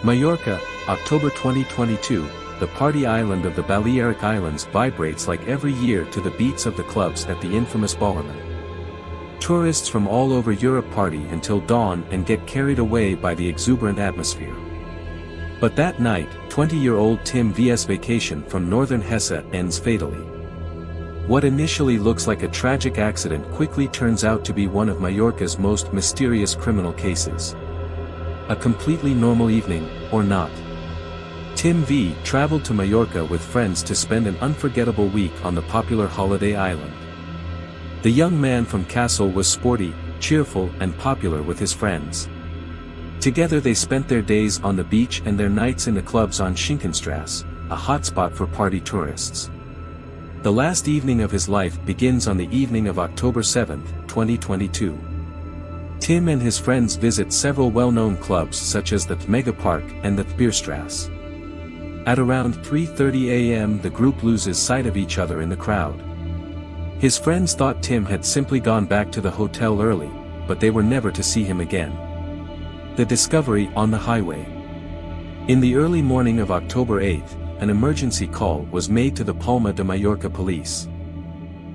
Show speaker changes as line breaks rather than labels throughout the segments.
Mallorca, October 2022, the party island of the Balearic Islands vibrates like every year to the beats of the clubs at the infamous Ballermann. Tourists from all over Europe party until dawn and get carried away by the exuberant atmosphere. But that night, 20-year-old Tim V's vacation from northern Hesse ends fatally. What initially looks like a tragic accident quickly turns out to be one of Mallorca's most mysterious criminal cases. A completely normal evening, or not. Tim V traveled to Mallorca with friends to spend an unforgettable week on the popular holiday island. The young man from Kassel was sporty, cheerful and popular with his friends. Together they spent their days on the beach and their nights in the clubs on Schinkenstrasse, a hotspot for party tourists. The last evening of his life begins on the evening of October 7, 2022. Tim and his friends visit several well-known clubs such as the Megapark and the Bierstrasse. At around 3:30 a.m. the group loses sight of each other in the crowd. His friends thought Tim had simply gone back to the hotel early, but they were never to see him again. The discovery on the highway. In the early morning of October 8, an emergency call was made to the Palma de Mallorca police.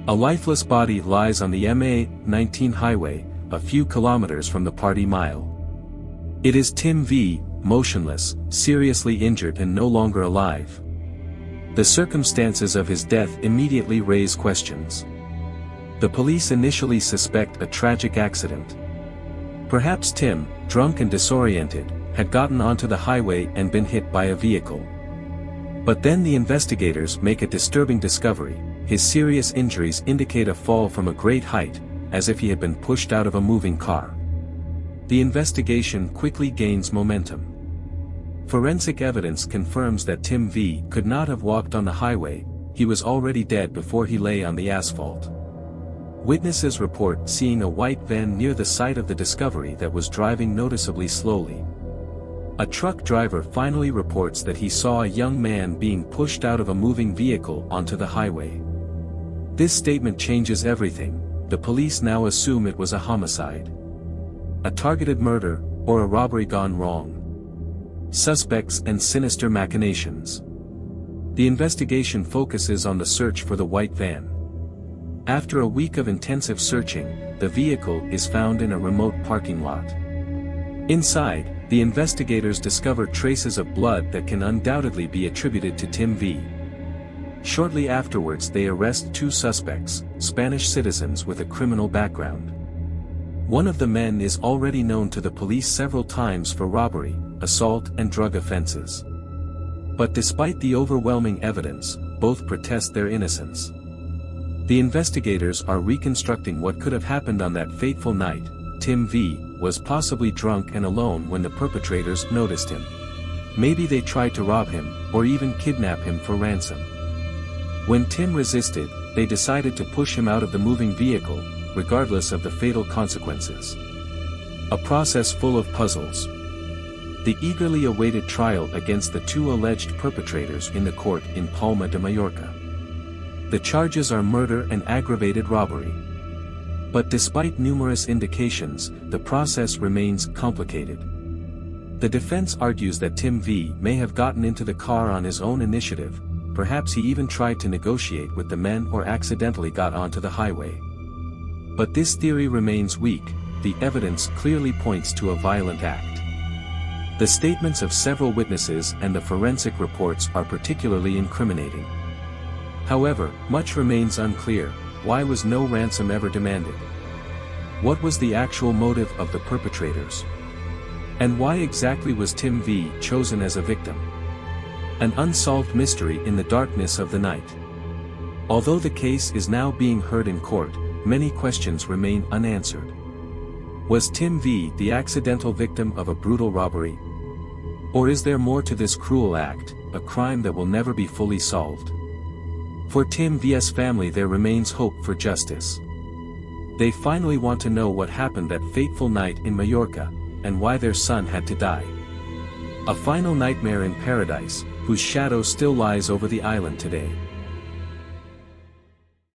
A lifeless body lies on the MA-19 highway, a few kilometers from the party mile. It is Tim V, motionless, seriously injured and no longer alive. The circumstances of his death immediately raise questions. The police initially suspect a tragic accident. Perhaps Tim, drunk and disoriented, had gotten onto the highway and been hit by a vehicle. But then the investigators make a disturbing discovery: his serious injuries indicate a fall from a great height, as if he had been pushed out of a moving car. The investigation quickly gains momentum. Forensic evidence confirms that Tim V could not have walked on the highway, he was already dead before he lay on the asphalt. Witnesses report seeing a white van near the site of the discovery that was driving noticeably slowly. A truck driver finally reports that he saw a young man being pushed out of a moving vehicle onto the highway. This statement changes everything. The police now assume it was a homicide. A targeted murder, or a robbery gone wrong. Suspects and sinister machinations. The investigation focuses on the search for the white van. After a week of intensive searching, the vehicle is found in a remote parking lot. Inside, the investigators discover traces of blood that can undoubtedly be attributed to Tim V. Shortly afterwards they arrest two suspects, Spanish citizens with a criminal background. One of the men is already known to the police several times for robbery, assault and drug offenses. But despite the overwhelming evidence, both protest their innocence. The investigators are reconstructing what could have happened on that fateful night. Tim V was possibly drunk and alone when the perpetrators noticed him. Maybe they tried to rob him, or even kidnap him for ransom. When Tim resisted, they decided to push him out of the moving vehicle, regardless of the fatal consequences. A process full of puzzles. The eagerly awaited trial against the two alleged perpetrators in the court in Palma de Mallorca. The charges are murder and aggravated robbery. But despite numerous indications, the process remains complicated. The defense argues that Tim V may have gotten into the car on his own initiative, perhaps he even tried to negotiate with the men or accidentally got onto the highway. But this theory remains weak, the evidence clearly points to a violent act. The statements of several witnesses and the forensic reports are particularly incriminating. However, much remains unclear. Why was no ransom ever demanded? What was the actual motive of the perpetrators? And why exactly was Tim V chosen as a victim? An unsolved mystery in the darkness of the night. Although the case is now being heard in court, many questions remain unanswered. Was Tim V the accidental victim of a brutal robbery? Or is there more to this cruel act, a crime that will never be fully solved? For Tim V's family there remains hope for justice. They finally want to know what happened that fateful night in Mallorca, and why their son had to die. A final nightmare in paradise, whose shadow still lies over the island today.